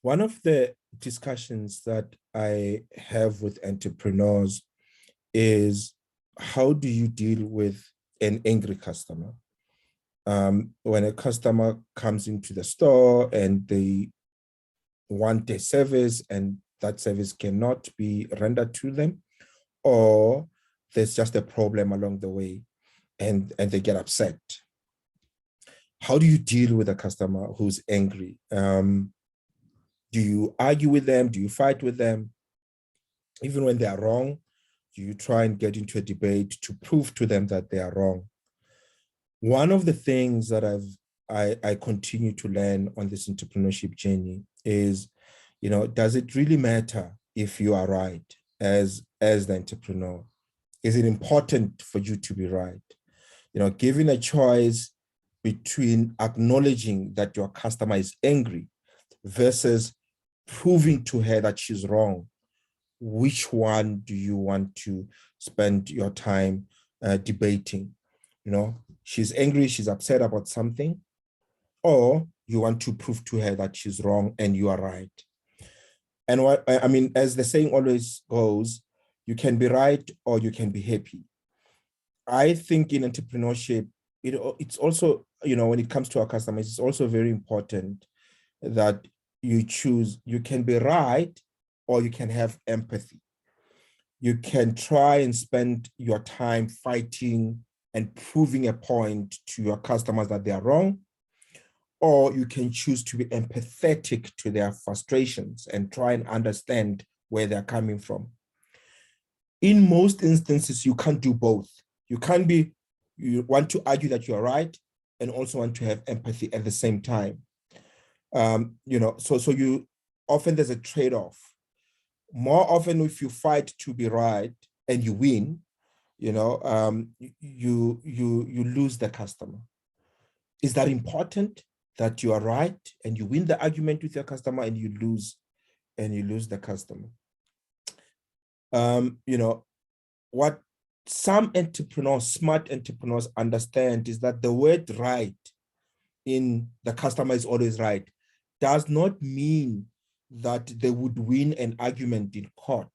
One of the discussions that I have with entrepreneurs is how do you deal with an angry customer? When a customer comes into the store and they want a service and that service cannot be rendered to them, or there's just a problem along the way and they get upset. How do you deal with a customer who's angry? Do you argue with them? Do you fight with them? Even when they are wrong, do you try and get into a debate to prove to them that they are wrong? One of the things that I continue to learn on this entrepreneurship journey is, does it really matter if you are right as the entrepreneur? Is it important for you to be right? Given a choice between acknowledging that your customer is angry versus proving to her that she's wrong, which one do you want to spend your time debating? She's angry, she's upset about something, or you want to prove to her that she's wrong and you are right. And as the saying always goes, you can be right or you can be happy. I think in entrepreneurship, it's also, when it comes to our customers, it's also very important that you choose, you can be right or you can have empathy. You can try and spend your time fighting and proving a point to your customers that they are wrong, or you can choose to be empathetic to their frustrations and try and understand where they're coming from. In most instances, you can't do both. You want to argue that you're right and also want to have empathy at the same time. So you often there's a trade-off. More often, if you fight to be right and you win, you lose the customer. Is that important that you are right and you win the argument with your customer and you lose the customer? What some entrepreneurs, smart entrepreneurs understand is that the word right in the customer is always right does not mean that they would win an argument in court,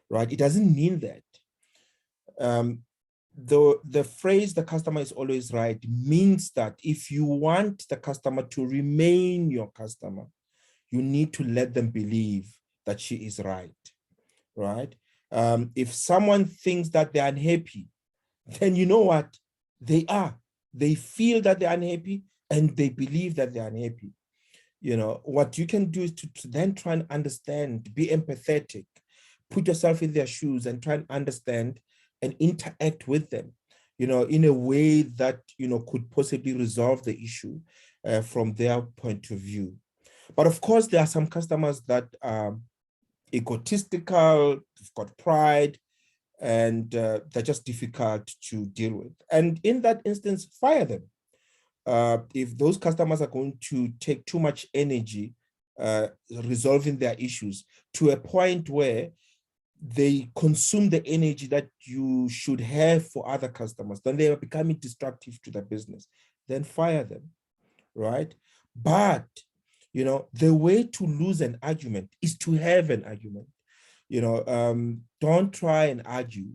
right? It doesn't mean that. The phrase the customer is always right means that if you want the customer to remain your customer, you need to let them believe that she is right, right? If someone thinks that they're unhappy, then you know what? They feel that they're unhappy and they believe that they're unhappy. What you can do is to then try and understand, be empathetic, put yourself in their shoes and try and understand and interact with them, in a way that, could possibly resolve the issue from their point of view. But of course, there are some customers that are egotistical, they've got pride, and they're just difficult to deal with. And in that instance, fire them. If those customers are going to take too much energy resolving their issues to a point where they consume the energy that you should have for other customers, then they are becoming destructive to the business, then fire them, right? But, the way to lose an argument is to have an argument. Don't try and argue.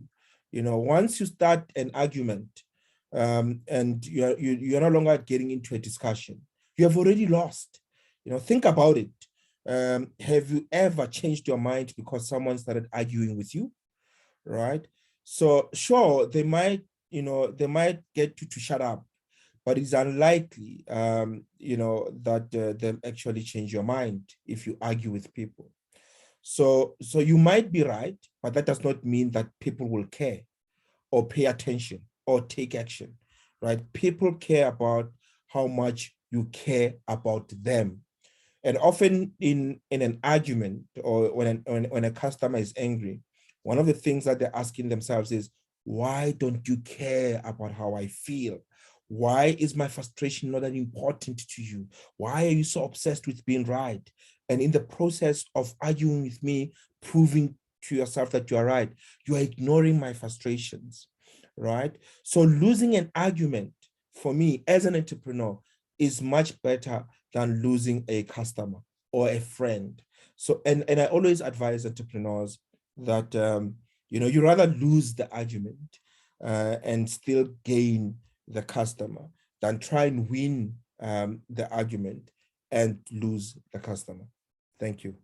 Once you start an argument and you're no longer getting into a discussion, you have already lost. Think about it. Have you ever changed your mind because someone started arguing with you, right? So sure, they might get you to shut up, but it's unlikely, that they'll actually change your mind if you argue with people. So you might be right, but that does not mean that people will care or pay attention or take action, right? People care about how much you care about them. And often in an argument or when a customer is angry, one of the things that they're asking themselves is, why don't you care about how I feel? Why is my frustration not that important to you? Why are you so obsessed with being right? And in the process of arguing with me, proving to yourself that you are right, you are ignoring my frustrations, right? So losing an argument for me as an entrepreneur is much better than losing a customer or a friend. So, and I always advise entrepreneurs that, you rather lose the argument and still gain the customer than try and win the argument and lose the customer. Thank you.